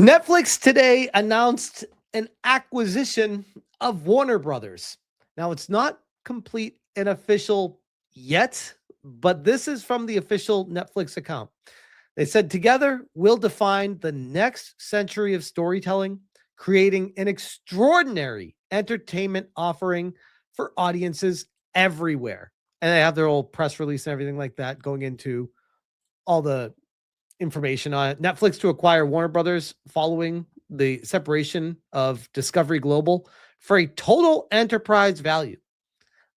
Netflix today announced an acquisition of Warner Brothers. Now, it's not complete and official yet, but this is from the official Netflix account. They said, together, we'll define the next century of storytelling, creating an extraordinary entertainment offering for audiences everywhere. And they have their old press release and everything like that going into all the information on it. Netflix to acquire Warner Brothers following the separation of Discovery Global for a total enterprise value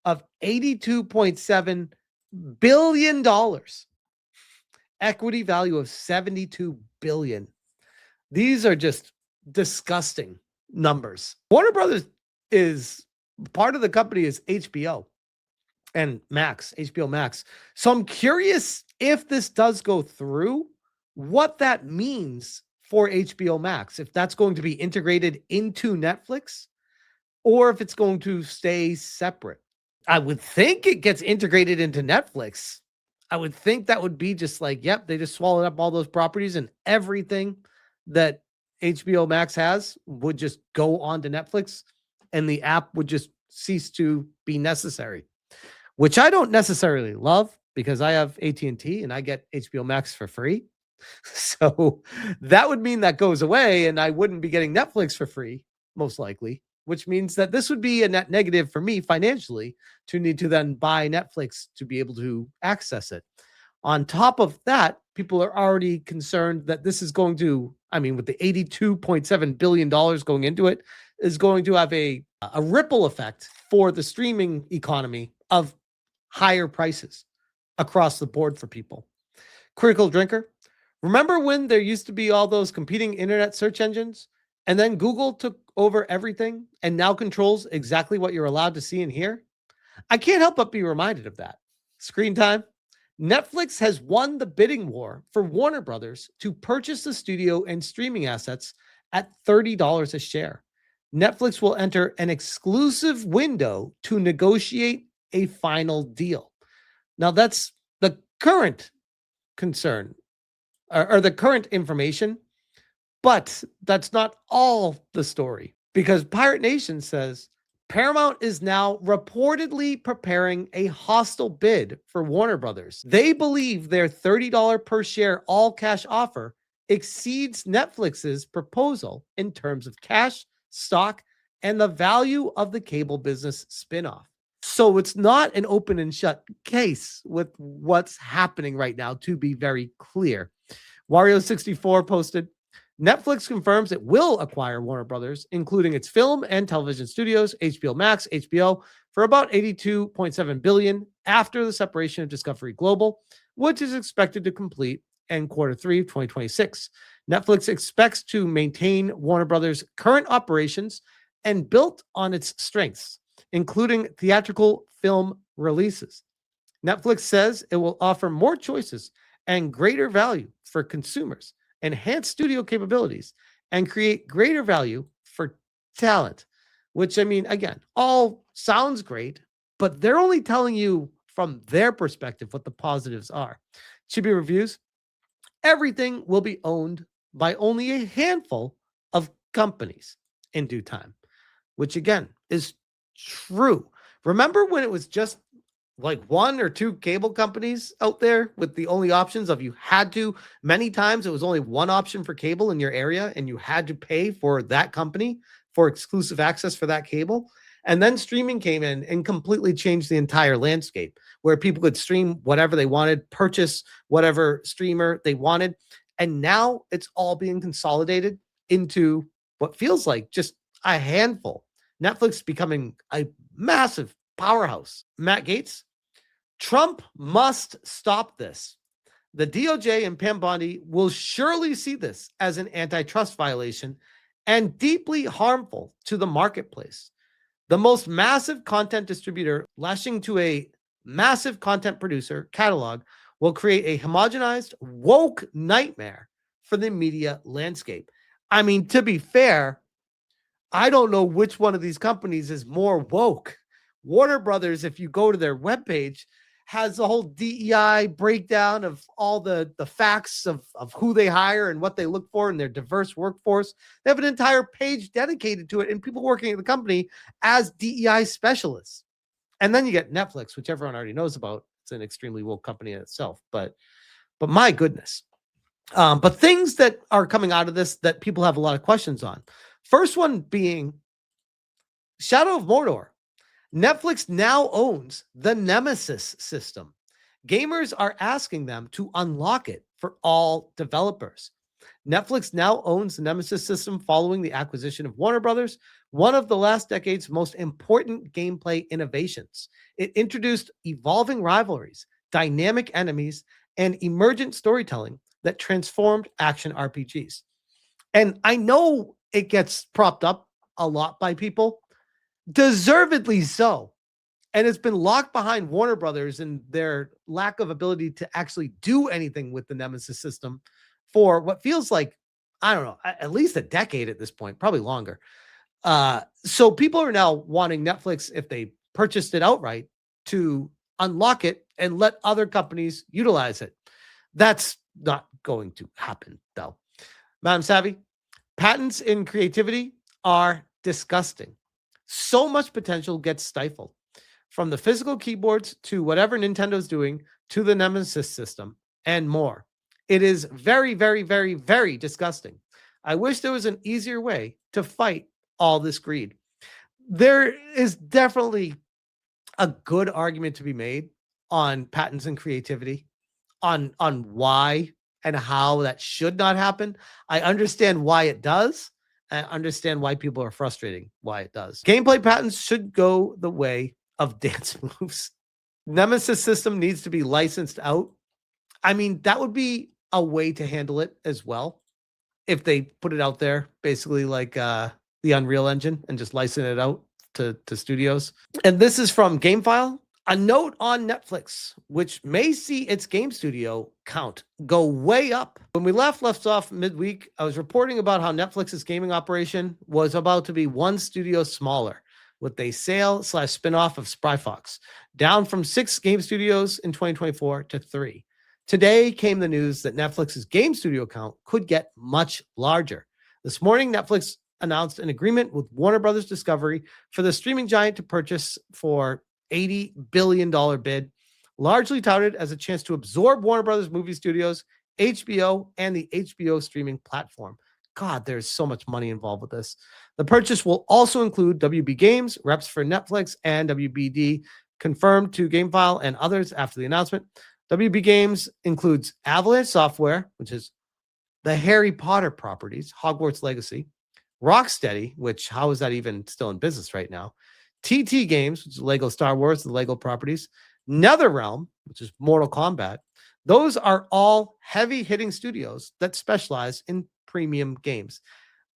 of $82.7 billion. Equity value of $72 billion. These are just disgusting numbers. Warner Brothers is part of the company is HBO and Max, HBO Max. So I'm curious if this does go through, what that means for HBO Max, if that's going to be integrated into Netflix or if it's going to stay separate. I would think it gets integrated into Netflix. I would think that would be just like, yep, they just swallowed up all those properties and everything that HBO Max has would just go on to Netflix and the app would just cease to be necessary, which I don't necessarily love because I have AT&T and I get HBO Max for free. So that would mean that goes away and I wouldn't be getting Netflix for free, most likely, which means that this would be a net negative for me financially to need to then buy Netflix to be able to access it. On top of that, people are already concerned that this is going to, with the $82.7 billion going into it, is going to have a ripple effect for the streaming economy of higher prices across the board for people. Critical drinker. Remember when there used to be all those competing internet search engines and then Google took over everything and now controls exactly what you're allowed to see and hear? I can't help but be reminded of that. Screen time. Netflix has won the bidding war for Warner Brothers to purchase the studio and streaming assets at $30 a share. Netflix will enter an exclusive window to negotiate a final deal. Now, that's the current concern or the current information, but that's not all the story because Pirate Nation says Paramount is now reportedly preparing a hostile bid for Warner Brothers. They believe their $30 per share all cash offer exceeds Netflix's proposal in terms of cash, stock, and the value of the cable business spinoff. So it's not an open and shut case with what's happening right now, to be very clear. Wario64 posted, Netflix confirms it will acquire Warner Brothers, including its film and television studios, HBO Max, HBO, for about $82.7 billion after the separation of Discovery Global, which is expected to complete in quarter 3 of 2026. Netflix expects to maintain Warner Brothers' current operations and built on its strengths, including theatrical film releases. Netflix says it will offer more choices and greater value for consumers, enhance studio capabilities, and create greater value for talent, which, again, all sounds great, but they're only telling you from their perspective what the positives are. Chibi reviews, everything will be owned by only a handful of companies in due time, which again is true. Remember when it was just like one or two cable companies out there with the only options of you had to, many times it was only one option for cable in your area and you had to pay for that company for exclusive access for that cable. And then streaming came in and completely changed the entire landscape where people could stream whatever they wanted, purchase whatever streamer they wanted. And now it's all being consolidated into what feels like just a handful. Netflix becoming a massive powerhouse. Matt Gaetz, Trump must stop this. The DOJ and Pam Bondi will surely see this as an antitrust violation and deeply harmful to the marketplace. The most massive content distributor lashing to a massive content producer catalog will create a homogenized, woke nightmare for the media landscape. To be fair, I don't know which one of these companies is more woke. Warner Brothers, if you go to their webpage, has a whole DEI breakdown of all the facts of who they hire and what they look for in their diverse workforce. They have an entire page dedicated to it and people working at the company as DEI specialists. And then you get Netflix, which everyone already knows about. It's an extremely woke company in itself, but my goodness. But things that are coming out of this that people have a lot of questions on. First one being Shadow of Mordor. Netflix now owns the Nemesis system. Gamers are asking them to unlock it for all developers. Netflix now owns the Nemesis system following the acquisition of Warner Brothers, one of the last decade's most important gameplay innovations. It introduced evolving rivalries, dynamic enemies, and emergent storytelling that transformed action RPGs. And I know it gets propped up a lot by people, deservedly so. And it's been locked behind Warner Brothers and their lack of ability to actually do anything with the Nemesis system for what feels like, I don't know, at least a decade at this point, probably longer. So people are now wanting Netflix, if they purchased it outright, to unlock it and let other companies utilize it. That's not going to happen, though. Madam Savvy, patents in creativity are disgusting. So much potential gets stifled. From the physical keyboards to whatever Nintendo's doing to the Nemesis system and more. It is very, very, very, very disgusting. I wish there was an easier way to fight all this greed. There is definitely a good argument to be made on patents and creativity, on why and how that should not happen. I understand why it does. I understand why people are frustrating why it does. Gameplay patents should go the way of dance moves. Nemesis system needs to be licensed out. I mean, that would be a way to handle it as well. If they put it out there, basically like the Unreal Engine, and just license it out to studios. And this is from GameFile. A note on Netflix, which may see its game studio count go way up. When we left off midweek, I was reporting about how Netflix's gaming operation was about to be one studio smaller, with a sale/spinoff of Spryfox, down from 6 game studios in 2024 to 3. Today came the news that Netflix's game studio count could get much larger. This morning, Netflix announced an agreement with Warner Brothers Discovery for the streaming giant to purchase for $80 billion bid, largely touted as a chance to absorb Warner Brothers movie studios, HBO, and the HBO streaming platform. God, there's so much money involved with this. The purchase will also include WB Games, reps for Netflix, and WBD, confirmed to GameFile and others after the announcement. WB Games includes Avalanche Software, which is the Harry Potter properties, Hogwarts Legacy, Rocksteady, which how is that even still in business right now? TT Games, which is Lego Star Wars, the Lego properties, NetherRealm, which is Mortal Kombat. Those are all heavy-hitting studios that specialize in premium games.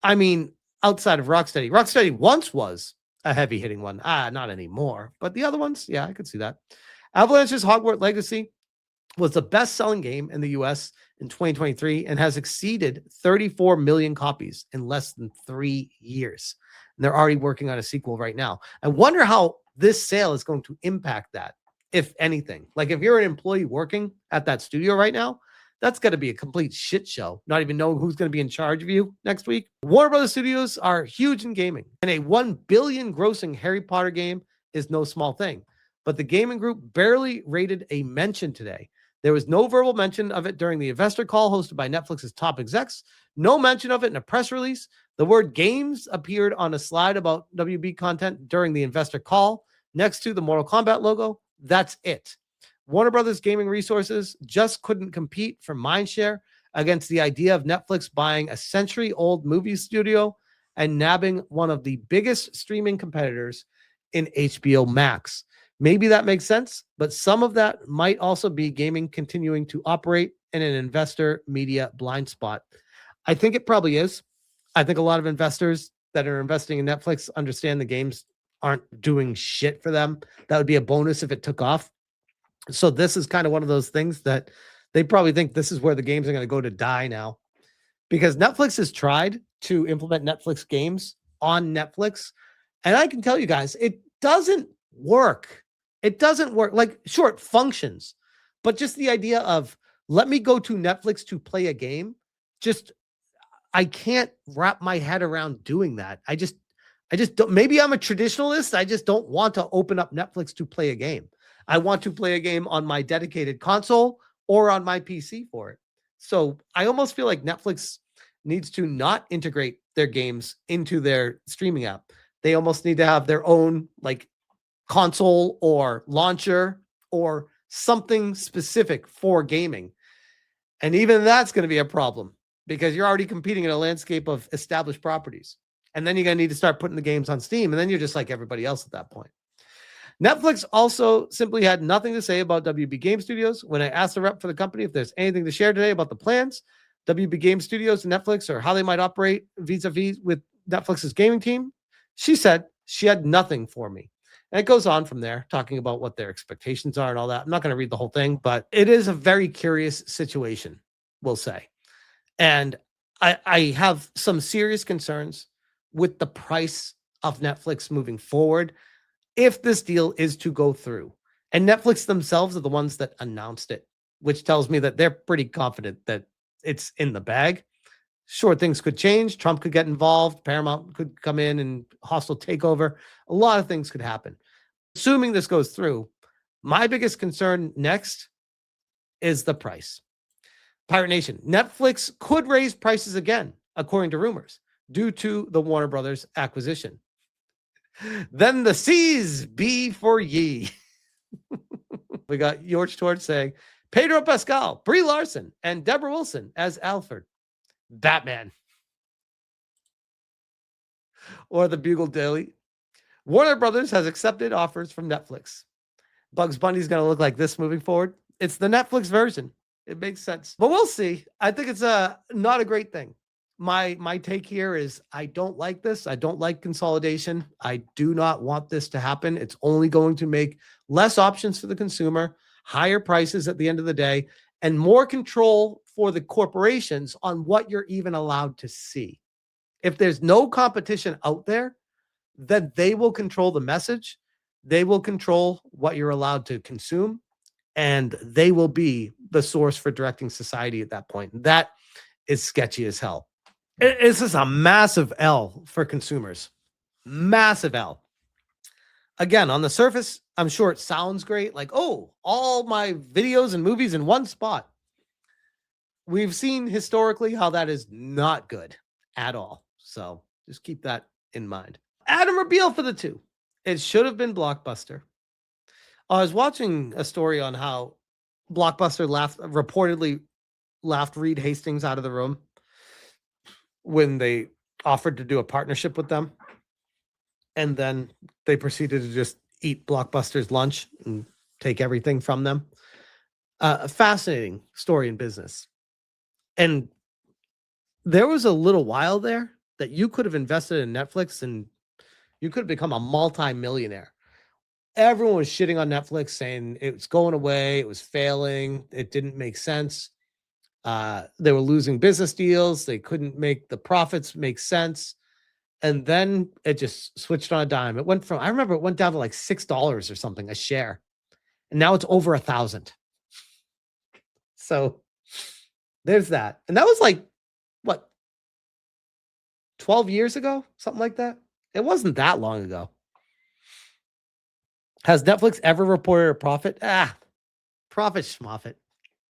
I mean, outside of Rocksteady. Rocksteady once was a heavy-hitting one. Not anymore. But the other ones, yeah, I could see that. Avalanche's Hogwarts Legacy was the best-selling game in the U.S. in 2023 and has exceeded 34 million copies in less than 3 years. And they're already working on a sequel right now. I wonder how this sale is going to impact that, if anything. Like if you're an employee working at that studio right now, that's going to be a complete shit show. Not even knowing who's going to be in charge of you next week. Warner Brothers Studios are huge in gaming, and a $1 billion grossing Harry Potter game is no small thing. But the gaming group barely rated a mention today. There was no verbal mention of it during the investor call hosted by Netflix's top execs. No mention of it in a press release. The word games appeared on a slide about WB content during the investor call next to the Mortal Kombat logo. That's it. Warner Brothers Gaming Resources just couldn't compete for mindshare against the idea of Netflix buying a century-old movie studio and nabbing one of the biggest streaming competitors in HBO Max. Maybe that makes sense, but some of that might also be gaming continuing to operate in an investor media blind spot. I think it probably is. I think a lot of investors that are investing in Netflix understand the games aren't doing shit for them. That would be a bonus if it took off. So this is kind of one of those things that they probably think this is where the games are going to go to die now, because Netflix has tried to implement Netflix games on Netflix. And I can tell you guys, it doesn't work. It doesn't work. Like, sure, it functions, but just the idea of let me go to Netflix to play a game, just I can't wrap my head around doing that. I just don't. Maybe I'm a traditionalist. I just don't want to open up Netflix to play a game. I want to play a game on my dedicated console or on my PC for it. So I almost feel like Netflix needs to not integrate their games into their streaming app. They almost need to have their own like console or launcher or something specific for gaming. And even that's going to be a problem because you're already competing in a landscape of established properties. And then you're going to need to start putting the games on Steam. And then you're just like everybody else at that point. Netflix also simply had nothing to say about WB Game Studios. When I asked the rep for the company if there's anything to share today about the plans, WB Game Studios and Netflix, or how they might operate vis-a-vis with Netflix's gaming team, she said she had nothing for me. And it goes on from there, talking about what their expectations are and all that. I'm not going to read the whole thing, but it is a very curious situation, we'll say. And I have some serious concerns with the price of Netflix moving forward if this deal is to go through. And Netflix themselves are the ones that announced it, which tells me that they're pretty confident that it's in the bag. Sure, things could change. Trump could get involved. Paramount could come in and hostile takeover. A lot of things could happen. Assuming this goes through, my biggest concern next is the price. Pirate Nation, Netflix could raise prices again, according to rumors, due to the Warner Brothers acquisition. Then the seas be for ye. We got George Torch saying, Pedro Pascal, Brie Larson, and Deborah Wilson as Alfred. Batman. Or the Bugle Daily. Warner Brothers has accepted offers from Netflix. Bugs Bunny's going to look like this moving forward. It's the Netflix version. It makes sense. But we'll see. I think it's not a great thing. My take here is I don't like this. I don't like consolidation. I do not want this to happen. It's only going to make less options for the consumer, higher prices at the end of the day, and more control for the corporations on what you're even allowed to see. If there's no competition out there, then they will control the message. They will control what you're allowed to consume, and they will be the source for directing society at that point. That is sketchy as hell. This is a massive L for consumers. Massive L. Again, on the surface, I'm sure it sounds great. Like, oh, all my videos and movies in one spot. We've seen historically how that is not good at all. So just keep that in mind. Adam Reveal for the two. It should have been Blockbuster. I was watching a story on how Blockbuster reportedly laughed Reed Hastings out of the room when they offered to do a partnership with them. And then they proceeded to just eat Blockbuster's lunch and take everything from them. A fascinating story in business. And there was a little while there that you could have invested in Netflix and you could have become a multi-millionaire. Everyone was shitting on Netflix, saying it was going away, it was failing, it didn't make sense. They were losing business deals, they couldn't make the profits make sense. And then it just switched on a dime. I remember it went down to like $6 or something a share. And now it's over 1,000. So there's that. And that was like, what, 12 years ago? Something like that. It wasn't that long ago. Has Netflix ever reported a profit? Profit schmoffit.